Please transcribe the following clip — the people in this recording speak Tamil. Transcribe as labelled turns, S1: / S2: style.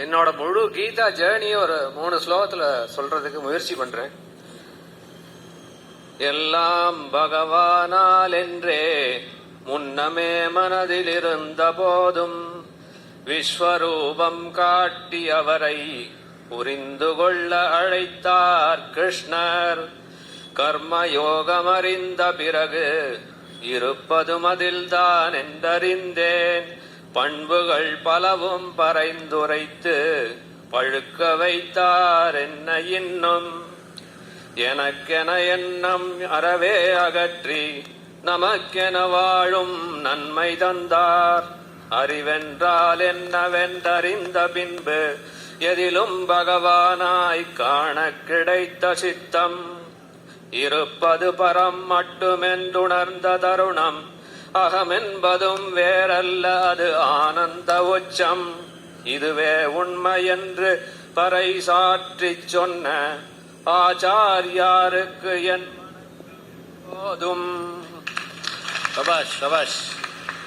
S1: என்னோட முழு கீதா ஜேர்னியை ஒரு 3 ஸ்லோகத்துல சொல்றதுக்கு முயற்சி பண்றேன். எல்லாம் பகவானால் என்றே முன்னமே மனதில் இருந்த போதும் விஸ்வரூபம் காட்டி அவரை புரிந்து கொள்ள அழைத்தார் கிருஷ்ணர். கர்மயோகம் அறிந்த பிறகு இருப்பதும் அதில்தான் என்றறிந்தேன். பண்புகள் பலவும் பறைந்துரைத்து பழுக்க வைத்தார் என்ன இன்னும். எனக்கென எண்ணம் அறவே அகற்றி நமக்கென வாழும் நன்மை தந்தார். அறிவென்றால் என்னவென்றறிந்த பின்பு எதிலும் பகவானாய் காண கிடைத்த சித்தம். இருப்பது பரம் மட்டுமென்றுணர்ந்த தருணம் அகமென்பதும் வேறல்ல, அது ஆனந்த உச்சம். இதுவே உண்மை என்று பறைசாற்றிச் சொன்ன ஆச்சாரியாருக்கு என் போதும். சபாஷ் சபாஷ்.